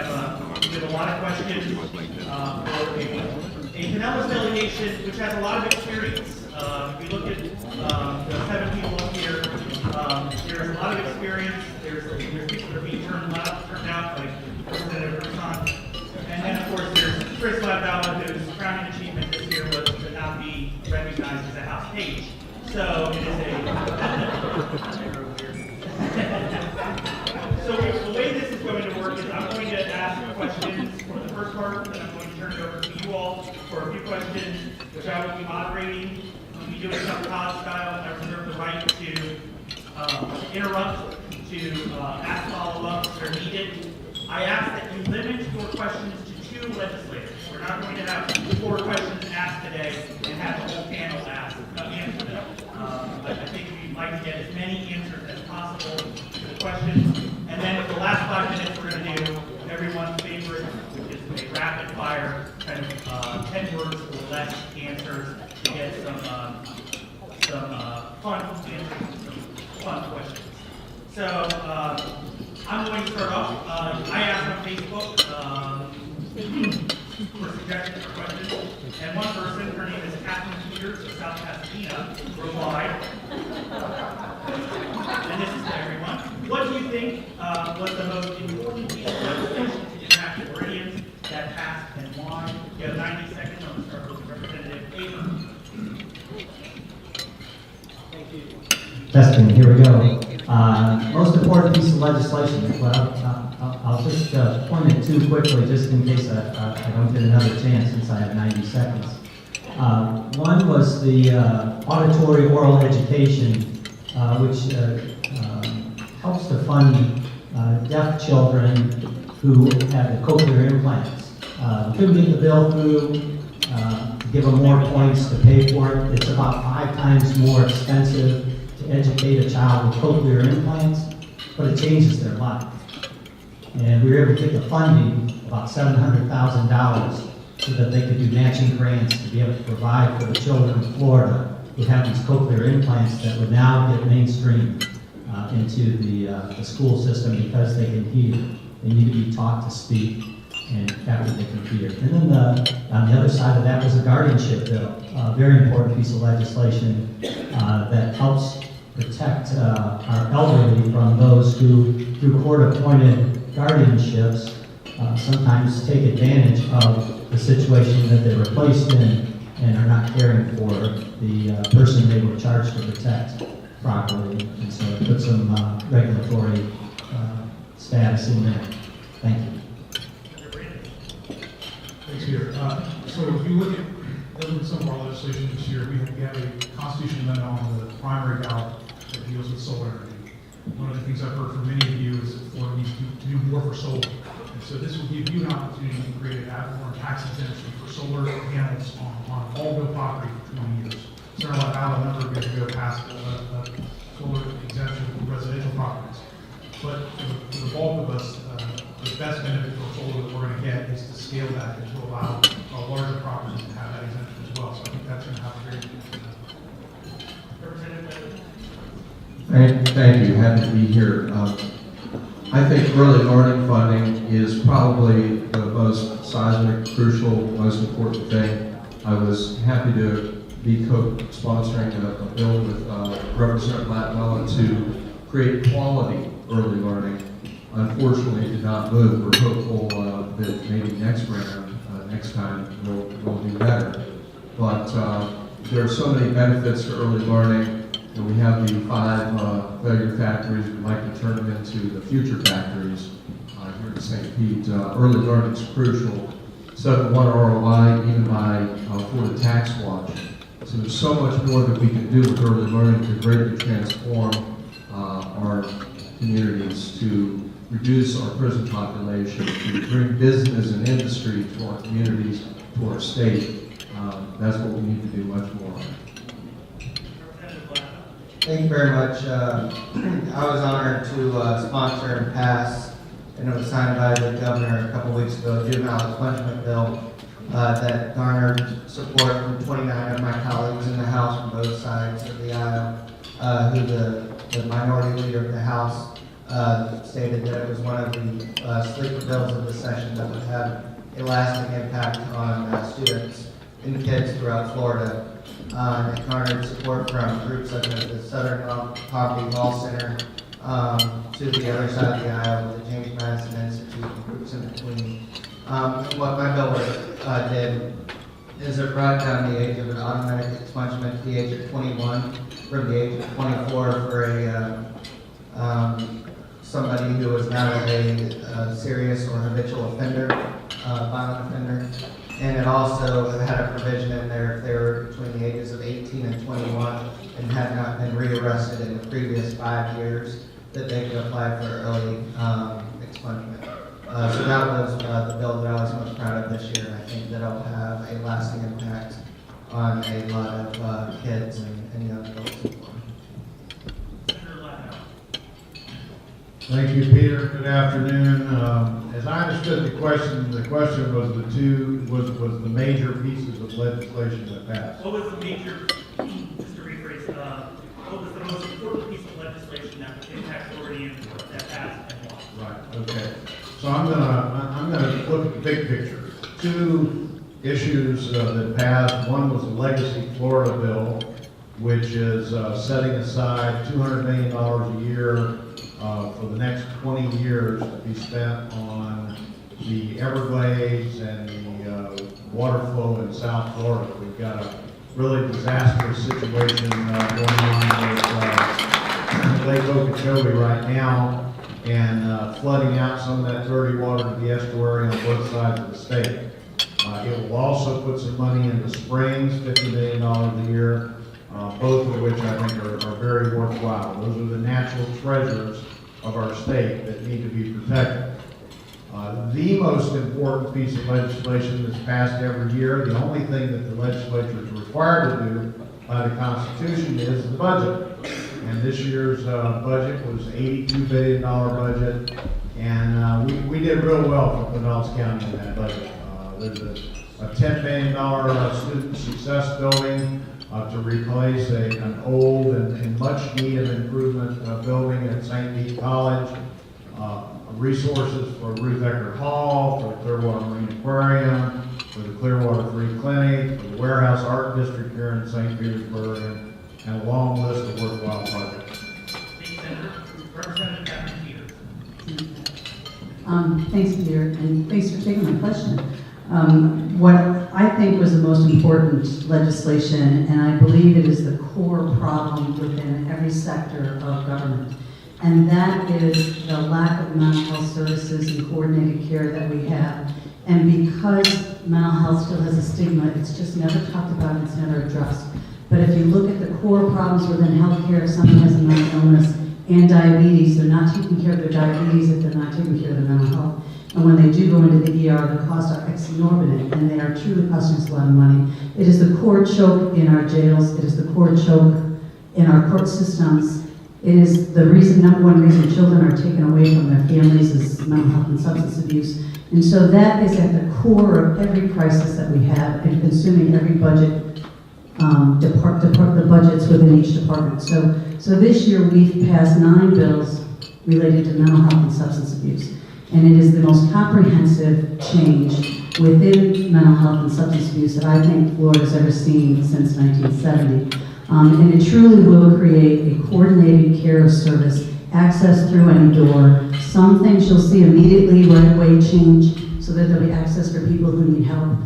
have a lot of questions for a Pinellas delegation which has a lot of experience. If you look at the 7 people up here, there's a lot of experience. There's people that are being turned out, like Representative Urson. And then, of course, there's Chris Lavalla, whose crowning achievement this year was to not be recognized as a House page. So it is So the way this is going to work is I'm going to ask questions for the first part, then I'm going to turn it over to you all for a few questions, which I will be moderating. We'll be doing some Todd style. I reserve the right to interrupt, to ask follow-ups where needed. I ask that you limit your questions to 2 legislators. We're not going to have 4 questions asked today and have the whole panel answer them. But I think we'd like to get as many answers as possible to the questions. And then with the last 5 minutes, we're going to do everyone's favorite, which is a rapid fire, kind of 10 words or less answers to get some fun answers, some fun questions. So I'm going to start off. I asked on Facebook for suggestions or questions, and one person, her name is Catherine Peters of South Pasadena, replied, and this is to everyone, what do you think was the most important piece of legislation to impact the Floridians that passed and why? You have 90 seconds. I'm going to start with Representative Abrams. Thank you. Testing, here we go. Most important piece of legislation. Well, I'll just point it to quickly, just in case I don't get another chance since I have 90 seconds. One was the auditory oral education, which helps to fund deaf children who have the cochlear implants. Couldn't get the bill through, give them more points to pay for it. It's about 5 times more expensive to educate a child with cochlear implants, but it changes their life. And we were able to get the funding, about $700,000, so that they could do matching grants to be able to provide for the children of Florida who have these cochlear implants that would now get mainstreamed into the school system because they can hear. They need to be taught to speak, and after they can hear. And then on the other side of that was a guardianship bill, a very important piece of legislation that helps protect our elderly from those who, through court-appointed guardianships, sometimes take advantage of the situation that they were placed in and are not caring for the person they were charged to protect properly. And so it puts some regulatory status in there. Thank you. Thanks, Peter. So if you look at some of our legislation this year, we have a constitutional amendment on the primary ballot that deals with solar energy. One of the things I've heard from many of you is that Florida needs to do more for solar. And so this will give you an opportunity to create an ad valorem tax exemption for solar panels on all real property for 20 years. Senator Lavalla, a number of years ago, passed a solar exemption for residential properties. But for the bulk of us, the best benefit for solar that we're going to get is to scale that and to allow larger properties to have that exemption as well. So I think that's going to have a very good impact. Thank you. Happy to be here. I think early learning funding is probably the most seismic, crucial, most important thing. I was happy to be co-sponsoring a bill with Representative Latwella to create quality early learning. Unfortunately, it did not move. We're hopeful that maybe next time we'll do better. But there are so many benefits to early learning. And we have the 5 failure factories. We'd like to turn them into the future factories here in St. Pete. Early learning is crucial. 7-1 ROI, even by Florida Tax Watch. So there's so much more that we can do with early learning to greatly transform our communities, to reduce our prison population, to bring business and industry to our communities, to our state. That's what we need to do much more on. Thank you very much. I was honored to sponsor and pass, and it was signed by the governor a couple weeks ago, a juvenile expungement bill that garnered support from 29 of my colleagues in the House from both sides of the aisle, who the minority leader of the House stated that it was one of the sleeper bills of the session that would have a lasting impact on students and kids throughout Florida. It garnered support from groups such as the Southern Poverty Law Center, to the other side of the aisle with the James Madison Institute and groups in between. What my bill did is it brought down the age of an automatic expungement to the age of 21 from the age of 24 for somebody who was not a serious or habitual offender, violent offender. And it also had a provision in there if they were between the ages of 18 and 21 and had not been rearrested in the previous 5 years, that they could apply for early expungement. So that was the bill that I was most proud of this year, and I think that'll have a lasting impact on a lot of kids and young adults in Florida. Senator Lattimore. Thank you, Peter. Good afternoon. As I understood the question was was the major pieces of legislation that passed. What was the major, just to rephrase, what was the most important piece of legislation that impacts Florida that passed and why? Right. Okay. So I'm gonna look at the big picture. Two issues that passed. One was the Legacy Florida bill, which is setting aside $200 million a year for the next 20 years to be spent on the Everglades and the water flow in South Florida. We've got a really disastrous situation going on with Lake Okeechobee right now, and flooding out some of that dirty water to the estuary on both sides of the state. It will also put some money into springs, $50 million a year, both of which I think are very worthwhile. Those are the natural treasures of our state that need to be protected. The most important piece of legislation that's passed every year, the only thing that the legislature is required to do by the Constitution is the budget. And this year's budget was $82 billion budget, and we did real well for Pinellas County in that budget. There's a $10 billion student success building to replace an old and much needed improvement building at St. Pete College. Resources for Ruth Eckerd Hall, for the Clearwater Marine Aquarium, for the Clearwater Free Clinic, for the Warehouse Art District here in St. Petersburg, and a long list of worthwhile projects. Thank you, Senator. Representative Captain Peters. Thanks, Peter, and thanks for taking my question. What I think was the most important legislation, and I believe it is the core problem within every sector of government, and that is the lack of mental health services and coordinated care that we have. And because mental health still has a stigma, it's just never talked about, it's never addressed. But if you look at the core problems within healthcare, if someone has a mental illness and diabetes, they're not taking care of their diabetes if they're not taking care of their mental health. And when they do go into the ER, the costs are exorbitant, and they are truly costing us a lot of money. It is the core choke in our jails. It is the core choke in our court systems. It is the number one reason children are taken away from their families is mental health and substance abuse. And so that is at the core of every crisis that we have and consuming every budget, the budgets within each department. So this year we've passed 9 bills related to mental health and substance abuse. And it is the most comprehensive change within mental health and substance abuse that I think Florida's ever seen since 1970. And it truly will create a coordinated care service, access through any door. Some things you'll see immediately right away change so that there'll be access for people who need help.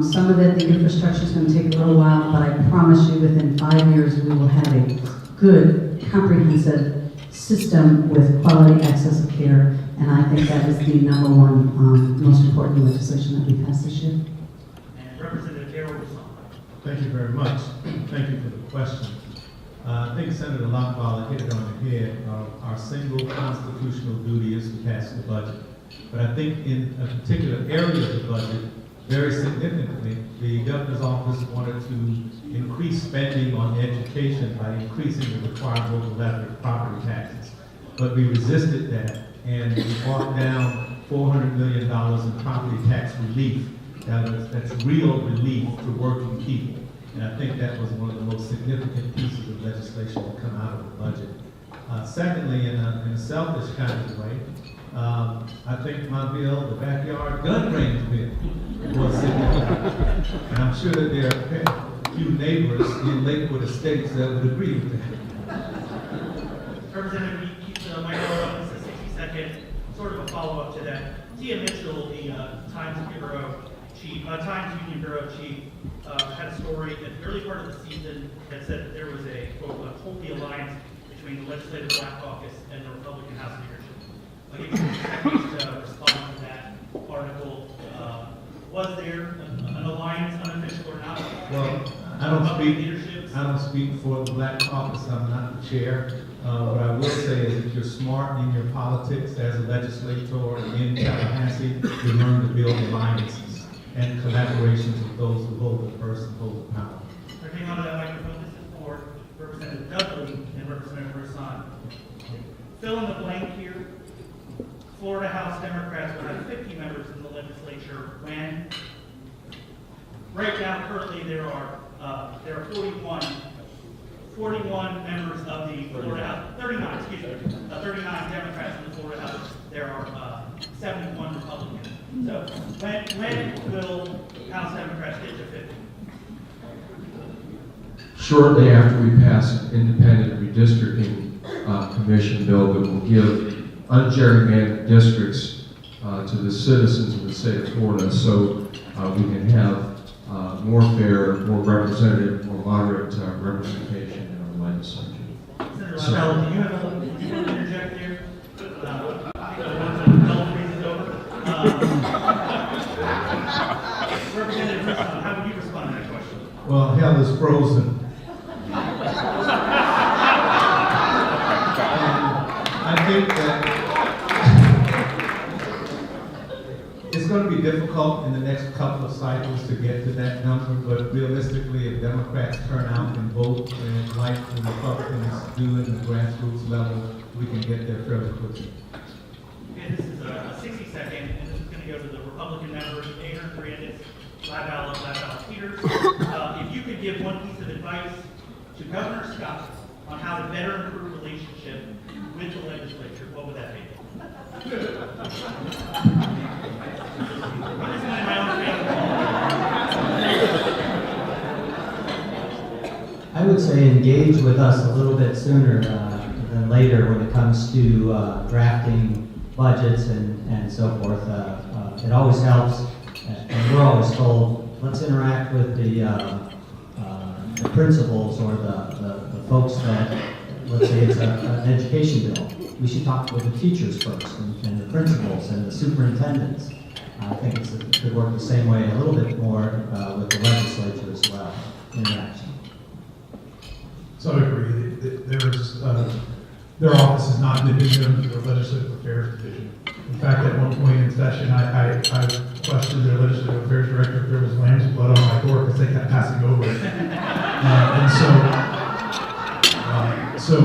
Some of it, the infrastructure is going to take a little while, but I promise you within 5 years we will have a good, comprehensive system with quality access of care. And I think that is the number one most important legislation that we passed this year. And Representative Carol Wilson. Thank you very much. Thank you for the question. I think Senator Lockwood hit it on the head. Our single constitutional duty is to pass the budget. But I think in a particular area of the budget, very significantly, the governor's office wanted to increase spending on education by increasing the required local electric property taxes. But we resisted that, and we brought down $400 million in property tax relief. That's real relief to working people. And I think that was one of the most significant pieces of legislation to come out of the budget. Secondly, in a selfish kind of way, I think my bill, the backyard gun range bill, was significant. And I'm sure that there are a few neighbors in Lakewood Estates that would agree with that. Representative, keep the microphone up, it's a 60-second, sort of a follow-up to that. Tia Mitchell, the Times Union Bureau Chief, had a story at the early part of the season that said that there was a, quote, a holy alliance between the Legislative Black Caucus and the Republican House leadership. I'll give you 60 seconds to respond to that article. Was there an alliance, unofficial or not? Well, I don't speak for the Black Caucus. I'm not the chair. What I will say is if you're smart in your politics as a legislator in Tallahassee, you learn to build alliances and collaborations with those who hold the purse and hold the power. Hang on to that microphone. This is for Representative Dudley and Representative Rasan. Fill in the blank here. Florida House Democrats will have 50 members in the legislature when, right now, currently there are 41 members of the Florida House, 39 Democrats in the Florida House. There are 71 Republicans. So when will House Democrats get to 50? Shortly after we pass an independent redistricting commission bill that will give ungerrymandered districts to the citizens of the state of Florida, so we can have more fair, more representative, more moderate representation in our legislature. Senator So- Lindell, do you want to interject here? I think the ones that Bell freezes over. Representative Rasan, how would you respond to that question? Well, hell is frozen. I think that it's going to be difficult in the next couple of cycles to get to that number, but realistically, if Democrats turn out and vote and like the Republicans do in the grassroots level, we can get there fairly quickly. Okay, this is a 60-second, and this is going to go to the Republican members, Ayer, Grandis, Lavalla, Peters. If you could give one piece of advice to Governor Scott on how to better improve relationship with the legislature, what would that be? I'm just going my own family. I would say engage with us a little bit sooner than later when it comes to drafting budgets and so forth. It always helps, and we're always told, let's interact with the principals or the folks that, let's say it's an education bill. We should talk with the teachers first and the principals and the superintendents. I think it could work the same way, a little bit more with the legislature as well, interaction. So I agree, their office is not in the division, their legislative affairs division. In fact, at one point in session, I questioned their legislative affairs director if there was lamb's blood on my door because they kept passing over it. So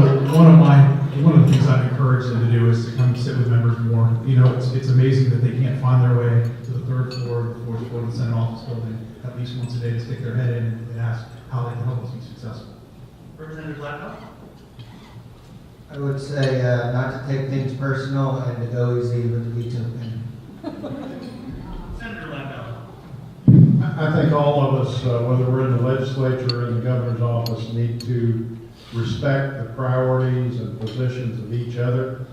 one of the things I've encouraged them to do is to come sit with members more. You know, it's amazing that they can't find their way to the third floor, the fourth floor of the Senate office building at least once a day to stick their head in and ask how they can help us be successful. Representative Lavalla? I would say not to take things personal and to go easy with the veto pen. Senator Lavalla? I think all of us, whether we're in the legislature or in the governor's office, need to respect the priorities and positions of each other.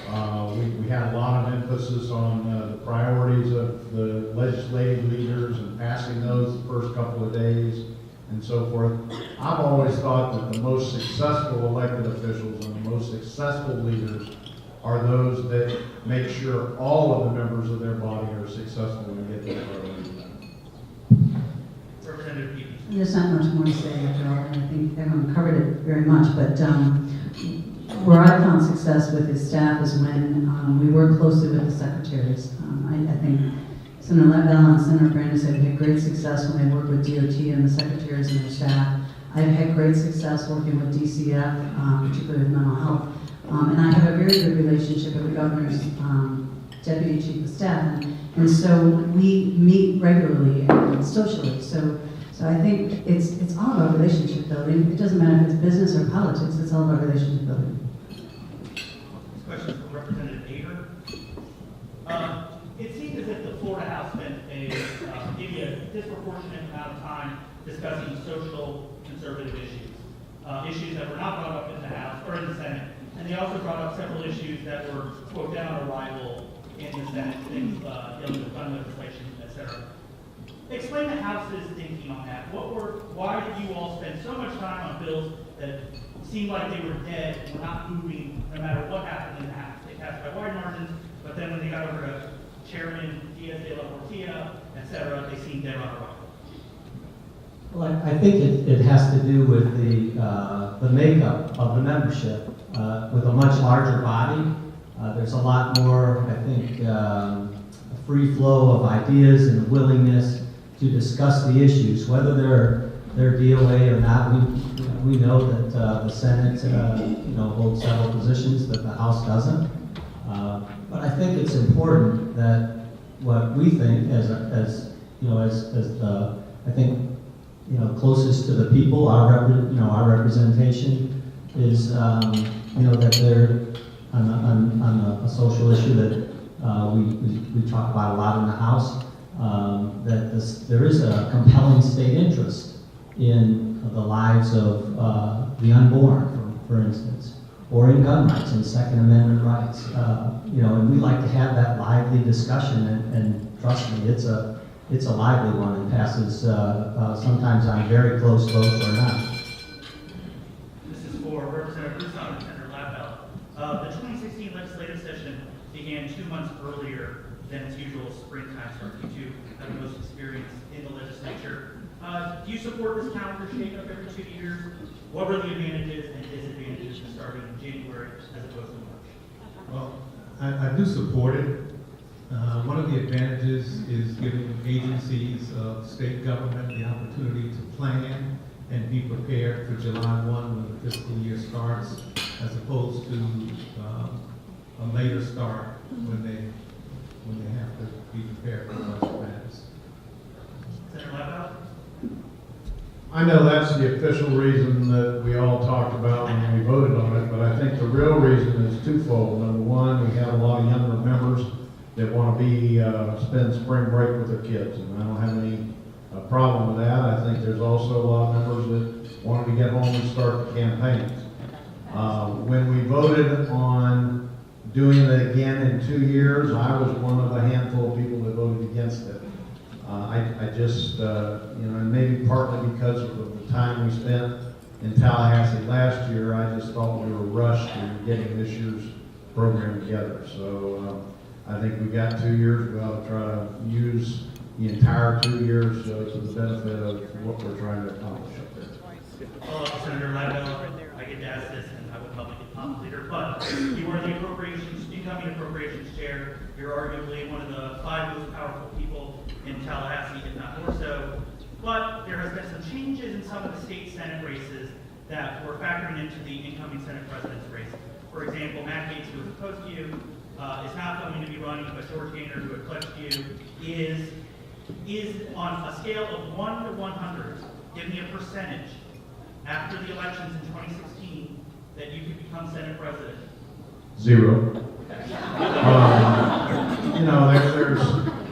We had a lot of emphasis on the priorities of the legislative leaders and passing those the first couple of days and so forth. I've always thought that the most successful elected officials and the most successful leaders are those that make sure all of the members of their body are successful and get their priorities done. Representative Peters? There's not much more to say after all, and I think everyone covered it very much, but where I found success with his staff is when we work closely with the secretaries. I think Senator Lavelle and Senator Brandis have had great success when they work with DOT and the secretaries and their staff. I've had great success working with DCF, particularly with mental health. And I have a very good relationship with the governor's deputy chief of staff. And so we meet regularly and socially. So I think it's all about relationship building. It doesn't matter if it's business or politics, it's all about relationship building. maybe a disproportionate amount of time discussing social conservative issues. Issues that were not brought up in the House or in the Senate. And they also brought up several issues that were, quote, dead on arrival in the Senate, things dealing with gun legislation, et cetera. Explain the House's thinking on that. Why did you all spend so much time on bills that seemed like they were dead and were not moving no matter what happened in the House? They passed by wide margins, but then when they got over to Chairman Diaz de la Portilla, et cetera, they seemed dead on arrival. Well, I think it has to do with the makeup of the membership. With a much larger body, there's a lot more, I think, a free flow of ideas and willingness to discuss the issues, whether they're DOA or not. We know that the Senate, holds several positions that the House doesn't. But I think it's important that what we think as the, I think, closest to the people, our representation is, that they're on a social issue that we talk about a lot in the House, that there is a compelling state interest in the lives of the unborn, for instance, or in gun rights and Second Amendment rights. And we like to have that lively discussion, and trust me, it's a lively one and passes sometimes on very close votes or not. This is for Representative Broussard and Senator Lappel. The 2016 legislative session began 2 months earlier than its usual springtime start. You two have the most experience in the legislature. Do you support this calendar shake-up every 2 years? What were the advantages and disadvantages of starting in January as opposed to March? Well, I do support it. One of the advantages is giving agencies of state government the opportunity to plan and be prepared for July 1 when the fiscal year starts, as opposed to a later start when they have to be prepared for budget matters. Senator Lappel? I know that's the official reason that we all talked about when we voted on it, but I think the real reason is twofold. Number one, we have a lot of younger members that want to spend spring break with their kids, and I don't have any problem with that. I think there's also a lot of members that wanted to get home and start the campaigns. When we voted on doing it again in 2 years, I was one of a handful of people that voted against it. I just, and maybe partly because of the time we spent in Tallahassee last year, I just thought we were rushed in getting this year's program together. So I think we've got 2 years. We ought to try to use the entire 2 years to the benefit of what we're trying to accomplish up there. Follow up, Senator Lappel. I get to ask this, and I would probably get pumped later, but you were the incoming appropriations chair. You're arguably one of the 5 most powerful people in Tallahassee, if not more so. But there has been some changes in some of the state Senate races that were factoring into the incoming Senate president's race. For example, Matt Gaetz, who was opposed to you, is not going to be running, but George Gaynor, who had pledged you, is on a scale of 1 to 100, give me a percentage after the elections in 2016 that you could become Senate president. 0.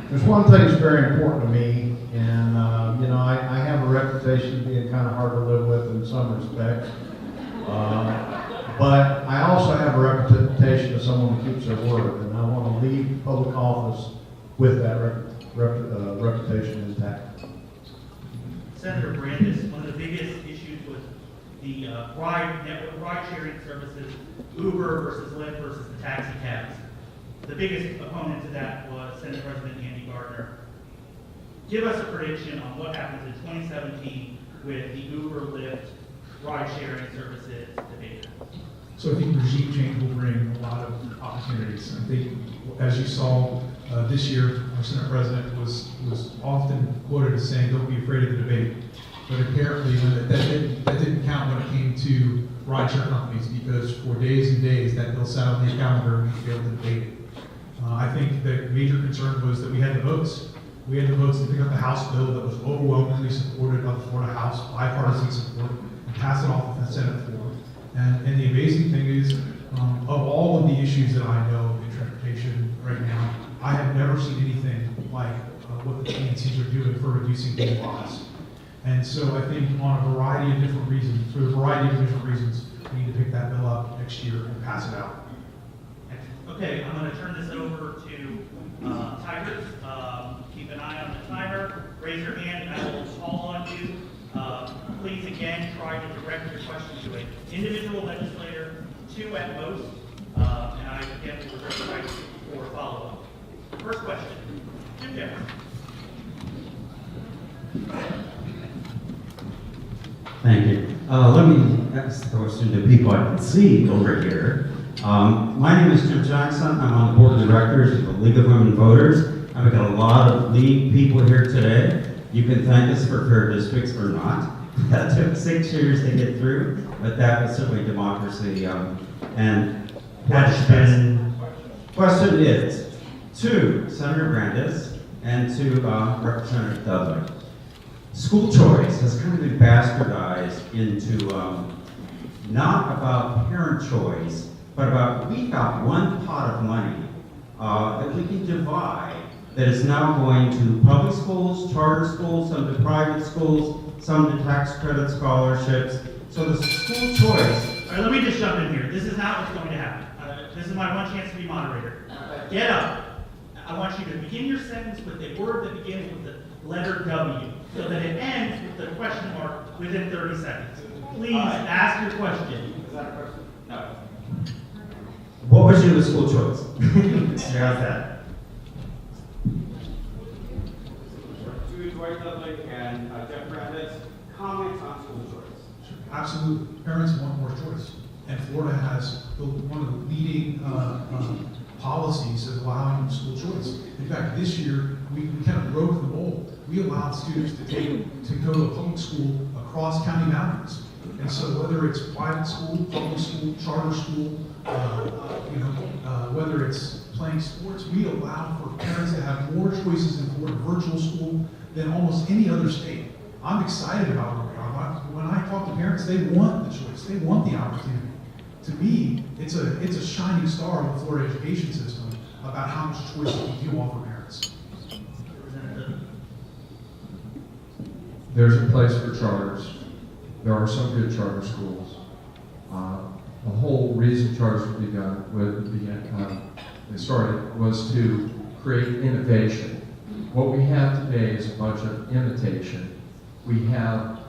There's one thing that's very important to me, and I have a reputation of being kind of hard to live with in some respects. But I also have a reputation of someone who keeps their word, and I want to leave public office with that reputation intact. Senator Brandis, one of the biggest issues was the ride-sharing services, Uber versus Lyft versus the taxi cabs. The biggest opponent to that was Senate President Andy Gardner. Give us a prediction on what happens in 2017 with the Uber, Lyft, ride-sharing services debate. So I think regime change will bring a lot of opportunities. I think, as you saw this year, our Senate President was often quoted as saying, "Don't be afraid of the debate." But apparently, that didn't count when it came to rideshare companies, because for days and days that bill sat on the calendar and we failed to debate it. I think the major concern was that we had the votes. We had the votes to pick up the House bill that was overwhelmingly supported by the Florida House, bipartisan support, and pass it off to the Senate floor. And the amazing thing is, of all of the issues that I know in transportation right now, I have never seen anything like what the TNCs are doing for reducing DUIs. And so I think on a variety of different reasons, we need to pick that bill up next year and pass it out. Okay, I'm going to turn this over to Tigers. Keep an eye on the timer. Raise your hand, and I will call on you. Please, again, try to direct your question to an individual legislator, 2 at most, and I, again, will reserve the right for follow-up. First question, Jim Jeffers. Thank you. Let me ask the question to people I can see over here. My name is Jim Jackson. I'm on the board of directors of the League of Women Voters. I've got a lot of league people here today. You can thank us for fair districts or not. That took 6 years to get through, but that was certainly democracy. And question is to Senator Brandes and to Representative Dudley. School choice has kind of been bastardized into not about parent choice, but about we've got one pot of money that we can divide that is now going to public schools, charter schools, some to private schools, some to tax credit scholarships. So the school choice. All right, let me just jump in here. This is not what's going to happen. This is my one chance to be moderator. Get up. I want you to begin your sentence with a word that begins with the letter W, so that it ends with the question mark within 30 seconds. Please ask your question. Is that a question? No. What was your school choice? How's that? To Dwight Dudley and Jeff Brandes, comments on school choice. Absolutely. Parents want more choice. And Florida has one of the leading policies of allowing school choice. In fact, this year, we kind of broke the mold. We allowed students to go to a public school across county boundaries. And so whether it's private school, public school, charter school, whether it's playing sports, we allow for parents to have more choices in Florida virtual school than almost any other state. I'm excited about where we are. When I talk to parents, they want the choice. They want the opportunity. To me, it's a shining star of the Florida education system about how much choice we do offer parents. There's a place for charters. There are some good charter schools. The whole reason charters they started was to create innovation. What we have today is a bunch of imitation. We have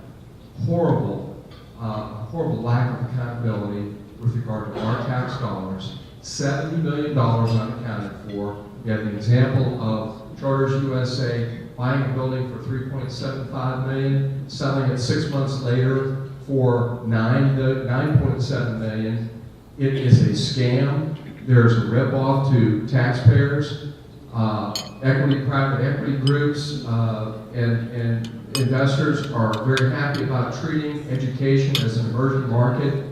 horrible lack of accountability with regard to our tax dollars. $70 million unaccounted for. We have the example of Charters USA buying a building for $3.75 million, selling it 6 months later for $9.7 million. It is a scam. There's a ripoff to taxpayers, private equity groups, and investors are very happy about treating education as an emerging market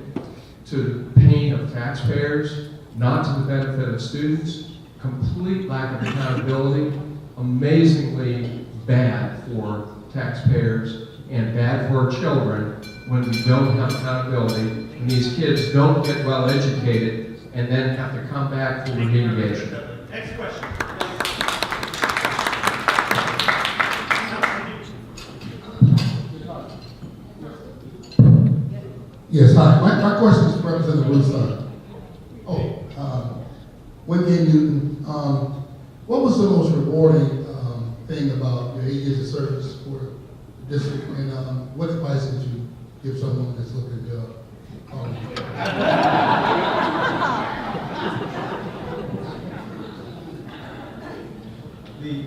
to the pain of taxpayers, not to the benefit of students. Complete lack of accountability, amazingly bad for taxpayers and bad for our children when we don't have accountability, and these kids don't get well educated and then have to come back for remediation. Next question. Yes, hi. My question is for Representative Russo. Whitney Newton, what was the most rewarding thing about your 8 years of service for the district, and what advice would you give someone that's looking to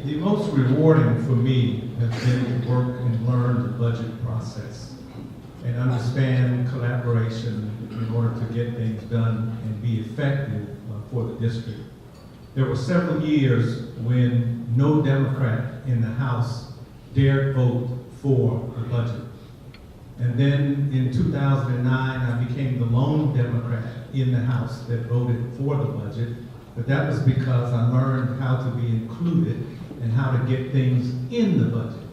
The most rewarding for me has been to work and learn the budget process and understand collaboration in order to get things done and be effective for the district. There were several years when no Democrat in the House dared vote for the budget. And then in 2009, I became the lone Democrat in the House that voted for the budget. But that was because I learned how to be included and how to get things in the budget.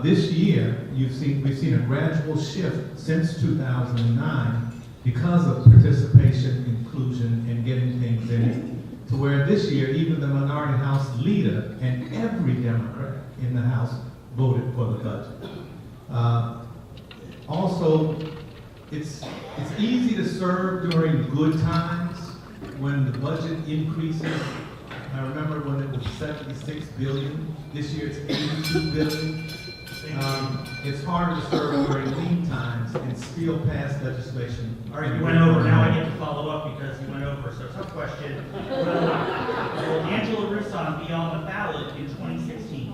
This year, we've seen a gradual shift since 2009 because of participation, inclusion, and getting things in to where this year, even the minority House leader and every Democrat in the House voted for the budget. Also, it's easy to serve during good times when the budget increases. I remember when it was 76 billion. This year it's 82 billion. It's harder to serve during lean times and still pass legislation. All right, you went over, now I get to follow up because you went over, so tough question. Will Angela Russon be on the ballot in 2016?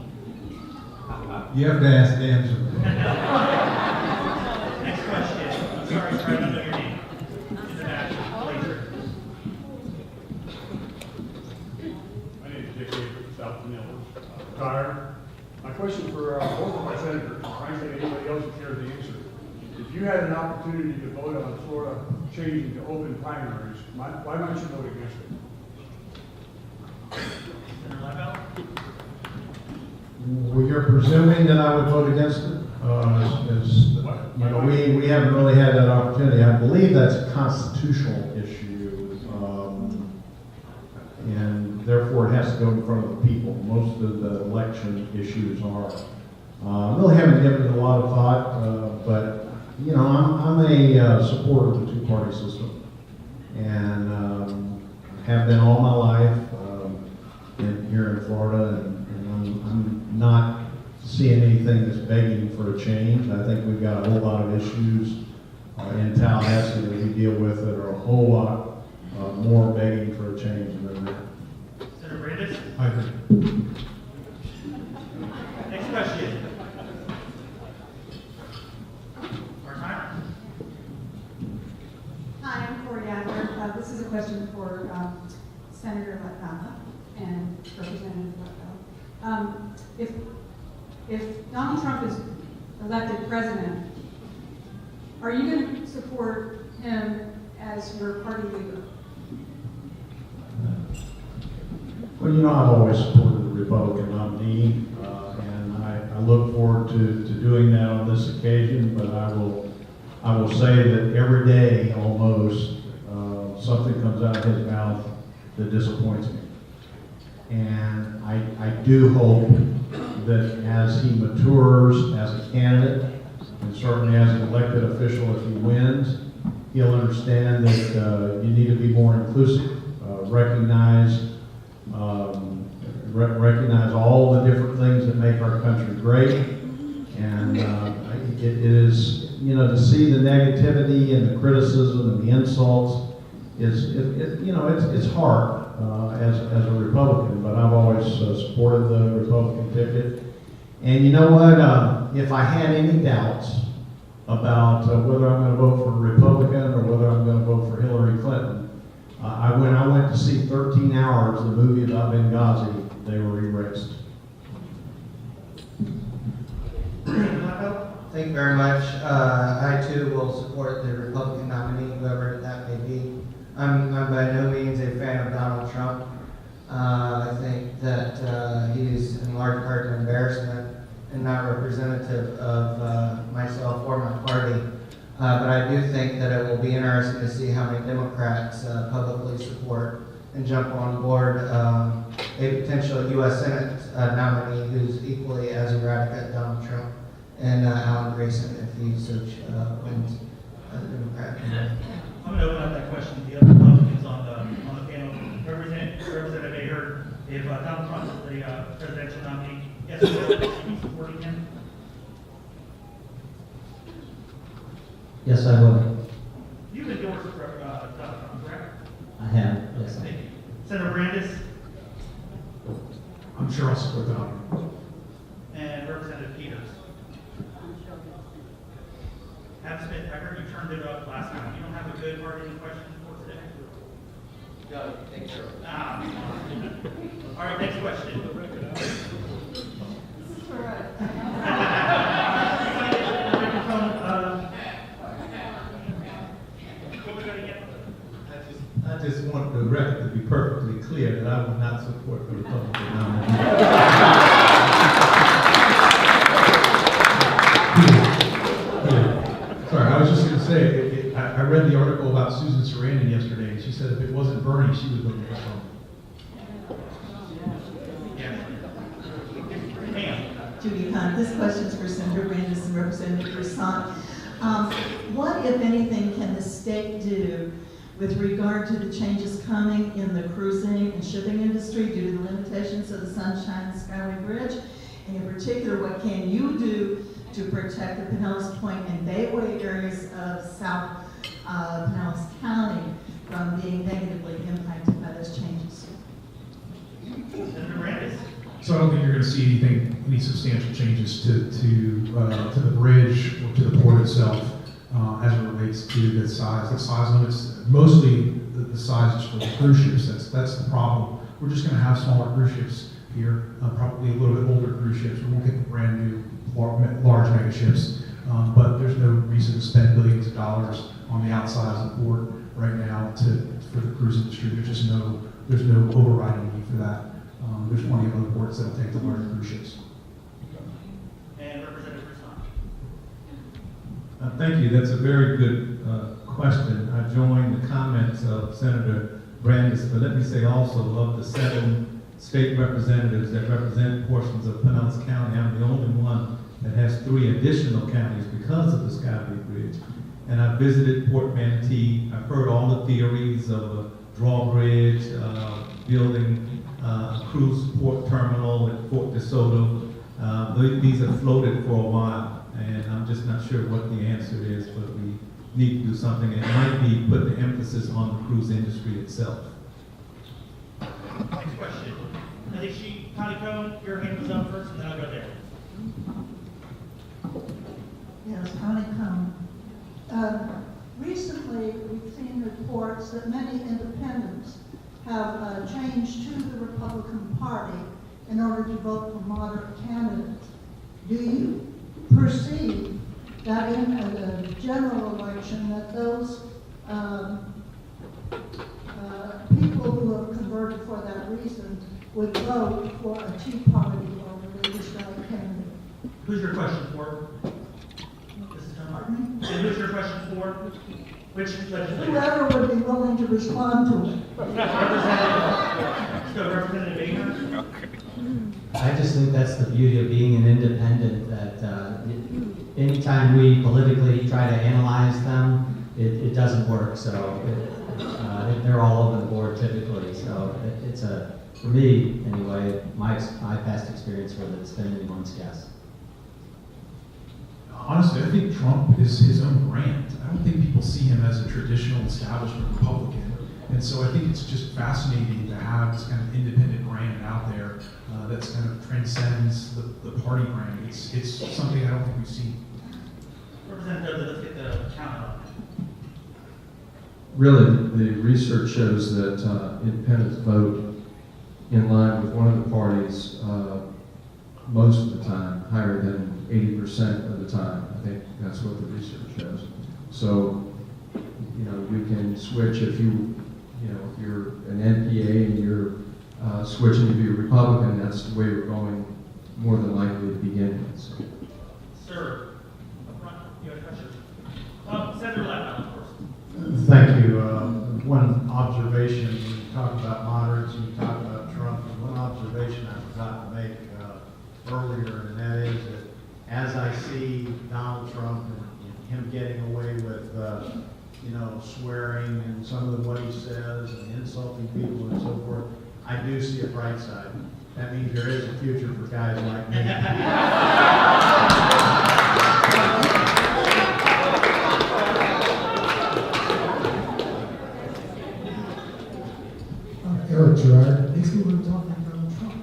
You have to ask Angela. Next question. I'm sorry, sir, I don't know your name. In the back, laser. My name is Dick Avery, South Manila, retired. My question for both of my senators, frankly, anybody else who cares the answer. If you had an opportunity to vote on Florida changing to open primaries, why might you vote against it? Senator Lepel? Well, you're presuming that I would vote against it? We haven't really had that opportunity. I believe that's a constitutional issue, and therefore it has to go in front of the people. Most of the election issues are. Really haven't given it a lot of thought, but I'm a supporter of the two-party system, and have been all my life here in Florida, and I'm not seeing anything that's begging for a change. I think we've got a whole lot of issues in Tallahassee that we deal with that are a whole lot more begging for a change than that. Senator Brandis? I agree. Next question. Our timer. Hi, I'm Cory Adler. This is a question for Senator Lepel and Representative Lepel. If Donald Trump is elected president, are you going to support him as your party leader? Well, I've always supported the Republican nominee, and I look forward to doing that on this occasion, but I will say that every day, almost, something comes out of his mouth that disappoints me. And I do hope that as he matures as a candidate, and certainly as an elected official if he wins, he'll understand that you need to be more inclusive, recognize all the different things that make our country great. And it is, to see the negativity and the criticism and the insults it's hard as a Republican, but I've always supported the Republican ticket. And you know what? If I had any doubts about whether I'm going to vote for a Republican or whether I'm going to vote for Hillary Clinton, I went to see 13 Hours, the movie about Benghazi. They were erased. Thank you very much. I too will support the Republican nominee, whoever that may be. I'm by no means a fan of Donald Trump. I think that he's in large part an embarrassment and not representative of myself or my party. But I do think that it will be interesting to see how many Democrats publicly support and jump on board a potential U.S. Senate nominee who's equally as erratic as Donald Trump, and Alan Grayson if he wins as a Democrat. I'm going to open up that question to the other Republicans on the panel. Representative Aher, if Donald Trump is the presidential nominee, yes, will you be supporting him? Yes, I will. You've endorsed Donald Trump, correct? I have, yes. Thank you. Senator Brandis I'm sure I'll support Donald. and Representative Peters. Adam Smith, I heard you turned it up last time. You don't have a good hard-hitting question for today? No, thank you. All right, next question. I just want the record to be perfectly clear that I will not support the Republican nominee. Sorry, I was just going to say, I read the article about Susan Sarandon yesterday, and she said if it wasn't Bernie, she would vote for Trump. Judy Hunt. This question is for Senator Brandis and Representative Broussard. What, if anything, can the state do with regard to the changes coming in the cruising and shipping industry due to the limitations of the Sunshine Skyway Bridge? And in particular, what can you do to protect the Pinellas Point and Bayway areas of South Pinellas County from being negatively impacted by those changes? Senator Brandis. So I don't think you're going to see any substantial changes to the bridge or to the port itself as it relates to the size limits. Mostly the size is for the cruise ships. That's the problem. We're just going to have smaller cruise ships here, probably a little bit older cruise ships. We won't get the brand new large mega ships, but there's no reason to spend billions of dollars on the outside of the port right now for the cruise industry. There's no overriding need for that. There's plenty of other ports that'll take the larger cruise ships. And Representative Broussard. Thank you. That's a very good question. I join the comments of Senator Brandis, but let me say also of the 7 state representatives that represent portions of Pinellas County, I'm the only one that has 3 additional counties because of the Skyway Bridge. And I visited Port Manatee. I've heard all the theories of a drawbridge, building a cruise port terminal at Fort DeSoto. These have floated for a while, and I'm just not sure what the answer is, but we need to do something. It might be put the emphasis on the cruise industry itself. Next question. I think Connie Cohen, your hand was up first, and then I'll go there. Yes, Connie Cohen. Recently, we've seen reports that many independents have changed to the Republican Party in order to vote for moderate candidates. Do you perceive that in a general election that those people who have converted for that reason would vote for a Tea Party or religious right candidate? Who's your question for? And who's your question for? Which legislator? Whoever would be willing to respond to it. Let's go to Representative Ager. I just think that's the beauty of being an independent, that anytime we politically try to analyze them, it doesn't work. So they're all over the board typically. So it's for me anyway, my past experience with it, it's been anyone's guess. Honestly, I think Trump is his own brand. I don't think people see him as a traditional establishment Republican. And so I think it's just fascinating to have this kind of independent brand out there that's kind of transcends the party brand. It's something I don't think we've seen. Representative, let's get the count up. Really, the research shows that independents vote in line with one of the parties most of the time, higher than 80% of the time. I think that's what the research shows. So, you can switch if if you're an NPA and you're switching to be a Republican, that's the way you're going more than likely to begin with. So. Sir, up front, you have a question? Senator Levin, of course. Thank you. One observation, you talk about moderates and you talk about Trump, and one observation I forgot to make earlier, and that is that as I see Donald Trump and him getting away with, swearing and some of what he says and insulting people and so forth, I do see a bright side. That means there is a future for guys like me. Eric Gerard, makes me want to talk about Donald Trump.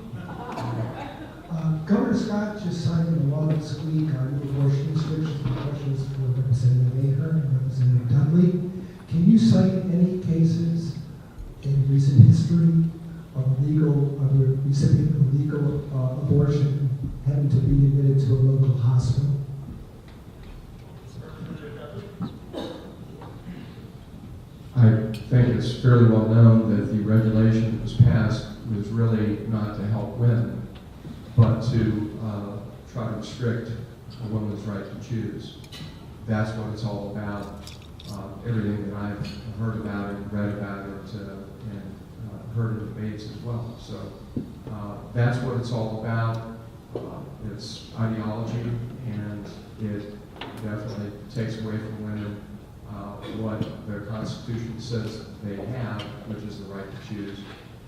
Governor Scott just signed into law this week on abortion restrictions. My question is for Representative Maher and Representative Dudley. Can you cite any cases in recent history of the recipient of legal abortion having to be admitted to a local hospital? I think it's fairly well known that the regulation that was passed was really not to help women, but to try to restrict a woman's right to choose. That's what it's all about. Everything that I've heard about it, read about it, and heard in debates as well. So that's what it's all about. It's it definitely takes away from women what their Constitution says they have, which is the right to choose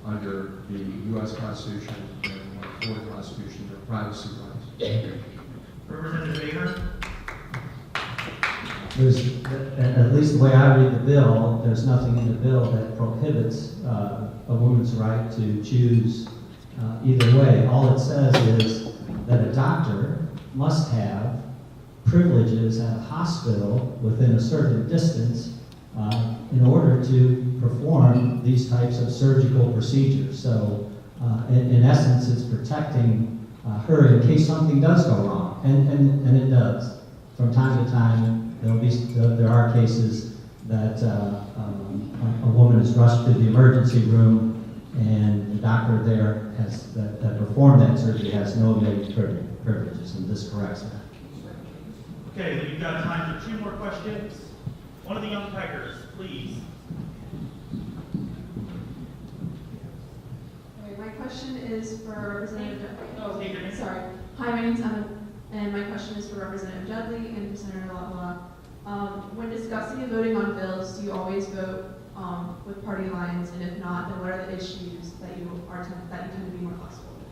under the U.S. Constitution and the Florida Constitution, their privacy rights. Representative Baker? There's, at least the way I read the bill, there's nothing in the bill that prohibits a woman's right to choose either way. All it says is that a doctor must have privileges at a hospital within a certain distance in order to perform these types of surgical procedures. So, in essence, it's protecting her in case something does go wrong, and it does. From time to time, there are cases that a woman is rushed to the emergency room, and the doctor there that performed that surgery has no immediate privileges, and this corrects that. Okay, we've got time for 2 more questions. One of the young Tigers, please. Okay, my question is for Representative. State your name. Sorry. Hi, my name's Emma, and my question is for Representative Dudley and for Senator Latvala. When discussing and voting on bills, do you always vote with party lines? And if not, then what are the issues that you tend to be more flexible with?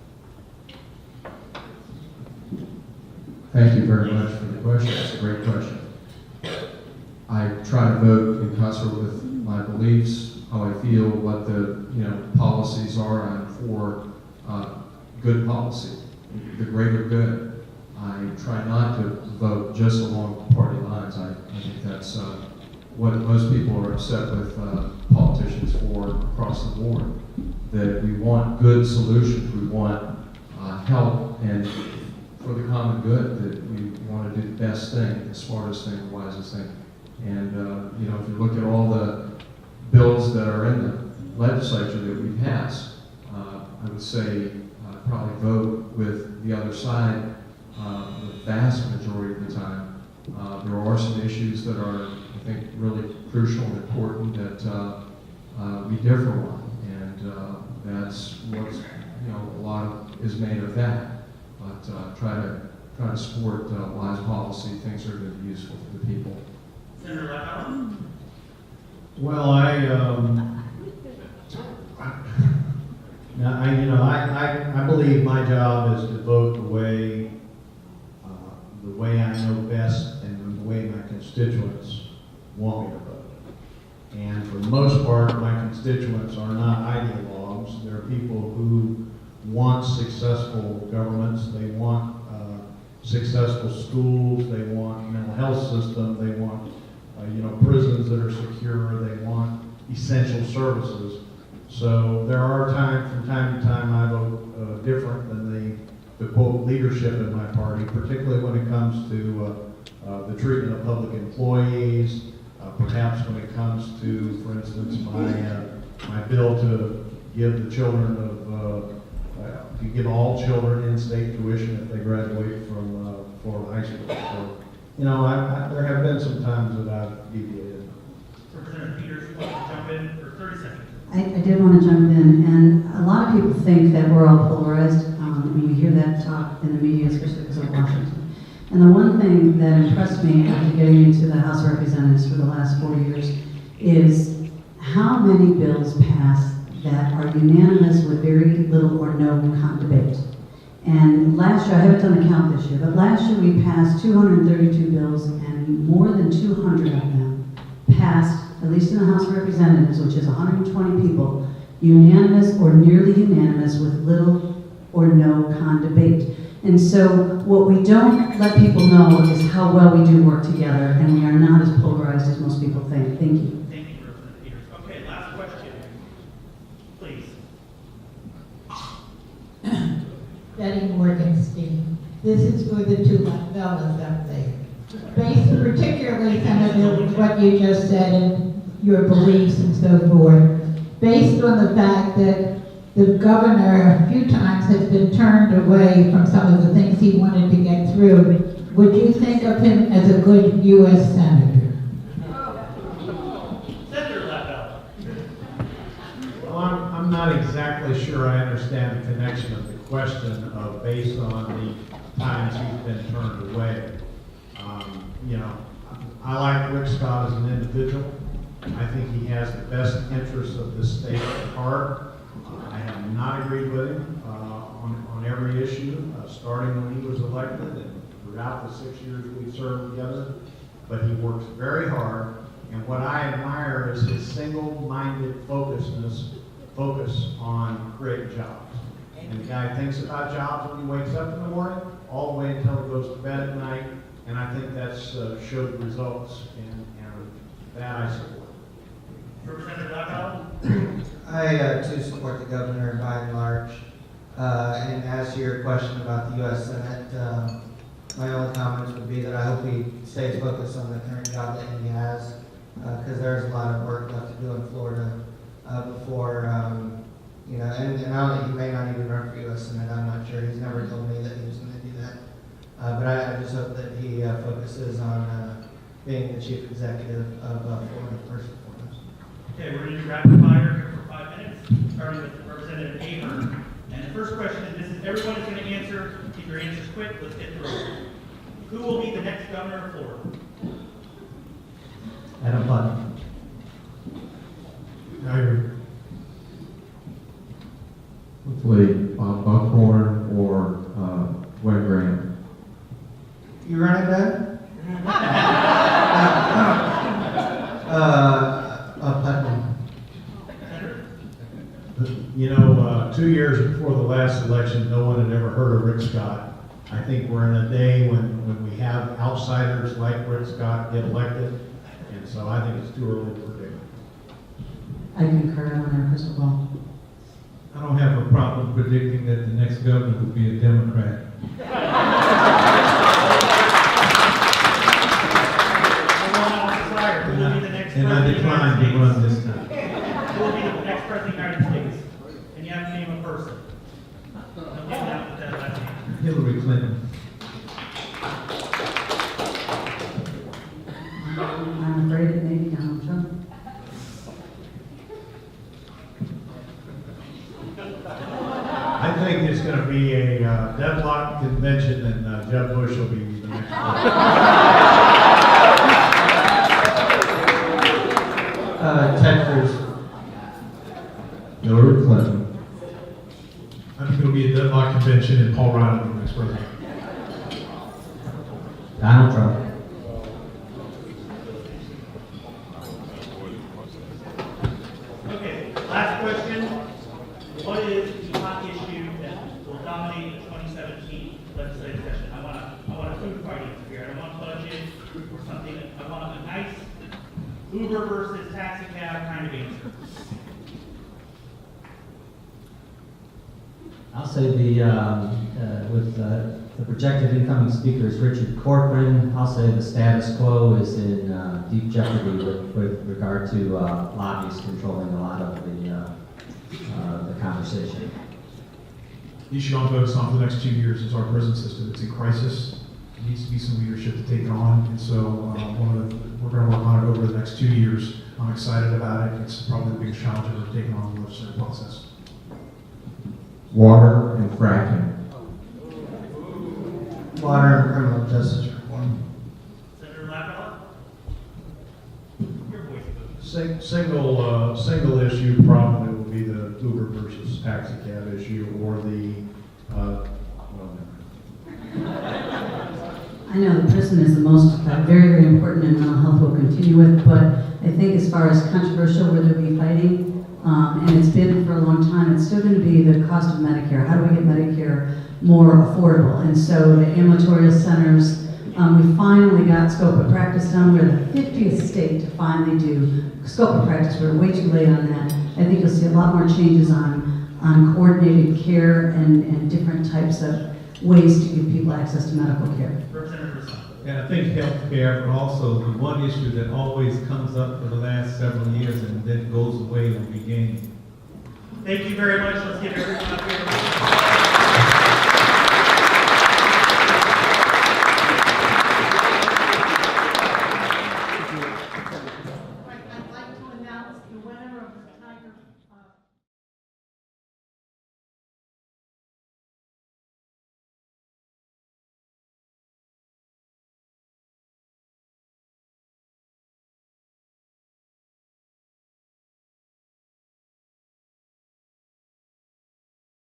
Thank you very much for the question. It's a great question. I try to vote in concert with my beliefs, how I feel, what the policies are. I'm for good policy, the greater good. I try not to vote just along party lines. I think that's what most people are upset with politicians for across the board. That we want good solutions, we want help, and for the common good, that we want to do the best thing, the smartest thing, the wisest thing. And if you look at all the bills that are in the legislature that we passed, I would say probably vote with the other side the vast majority of the time. There are some issues that are, I think, really crucial and important that we differ on, and that's what's a lot of is made of that. But try to support wise policy, things that are going to be useful for the people. Senator Latvala? Well, I believe my job is to vote the way I know best and the way my constituents want me to vote. And for the most part, my constituents are not ideologues. They're people who want successful governments. They want successful schools. They want mental health system. They want prisons that are secure. They want essential services. So there are times, from time to time, I vote different than the quote leadership in my party, particularly when it comes to the treatment of public employees. Perhaps when it comes to, for instance, my bill to give the children of to give all children in-state tuition if they graduate from Florida high school. So, there have been some times that I've deviated. Representative Peters, you want to jump in for 30 seconds? I did want to jump in, and a lot of people think that we're all polarized, and you hear that talk in the media, especially because of Washington. And the one thing that impressed me after getting into the House of Representatives for the last 4 years is how many bills pass that are unanimous with very little or no debate. And last year, I haven't done the count this year, but last year we passed 232 bills, and more than 200 of them passed, at least in the House of Representatives, which is 120 people, unanimous or nearly unanimous with little or no debate. And so what we don't let people know is how well we do work together, and we are not as polarized as most people think. Thank you. Thank you, Representative Peters. Okay, last question, please. Betty Morgenstein. This is for the two fellas up there. Based particularly, Senator, with what you just said and your beliefs and so forth, based on the fact that the governor a few times has been turned away from some of the things he wanted to get through, would you think of him as a good U.S. Senator? Senator Latvala. Well, I'm not exactly sure I understand the connection of the question of based on the times he's been turned away. You know, I like Rick Scott as an individual. I think he has the best interests of the state at heart. I have not agreed with him on every issue, starting when he was elected and throughout the 6 years we've served together. But he works very hard, and what I admire is his single-minded focus on creating jobs. And the guy thinks about jobs when he wakes up in the morning, all the way until he goes to bed at night, and I think that's showed results, and that I support. Representative Blackwell? I too support the governor by and large. And as to your question about the U.S. Senate, my only comments would be that I hope he stays focused on the current job that he has, because there's a lot of work left to do in Florida before, you know, and I don't think he may not even run for U.S. Senate. I'm not sure. He's never told me that he was going to do that. But I just hope that he focuses on being the chief executive of Florida first and foremost. Okay, we're going to do rapid fire here for 5 minutes, starting with Representative Ahern. And the first question, this is everyone is going to answer. Keep your answers quick. Let's get through it. Who will be the next governor of Florida? Adam Button. I agree. Hopefully Bob Buckhorn or Gwen Graham. You running, Ben? Putnam. You know, 2 years before the last election, no one had ever heard of Rick Scott. I think we're in a day when we have outsiders like Rick Scott get elected, and so I think it's too early to predict. I concur on our crystal ball. I don't have a problem predicting that the next governor will be a Democrat. And I decline to run this time. Who will be the next president of the United States? And you have to name a person. Don't get out with that last name. Hillary Clinton. I'm afraid it may be Donald Trump. I think it's going to be a deadlock convention, and Jeb Bush will be the next president. Ted Cruz. Hillary Clinton. I think it'll be a deadlock convention and Paul Ryan will be the next president. Donald Trump. Okay, last question. What is the hot issue that will dominate the 2017 legislative session? I want a food fight answer here. I don't want budget or something. I want a nice Uber versus taxi cab kind of answer. I'll say with the projected incoming speaker is Richard Corcoran. I'll say the status quo is in deep jeopardy with regard to lobbyists controlling a lot of the conversation. The issue I'm focused on for the next 2 years is our prison system. It's in crisis. There needs to be some leadership to take it on, and so we're going to work on it over the next 2 years. I'm excited about it. It's probably the biggest challenge I've ever taken on in the legislative process. Water and fracking. Water and criminal justice reform. Senator Lapidot? Your voice. Single issue probably will be the Uber versus taxi cab issue, or the I know the prison is the most, very, very important, and mental health will continue with, but I think as far as controversial where they'll be fighting, and it's been for a long time, it's still going to be the cost of Medicare. How do we get Medicare more affordable? And so the ambulatory centers, we finally got scope of practice done. We're the 50th state to finally do scope of practice. We're way too late on that. I think you'll see a lot more changes on coordinated care and different types of ways to give people access to medical care. And I think healthcare, but also the one issue that always comes up for the last several years and then goes away will be gaming. Thank you very much. Let's give everyone up here.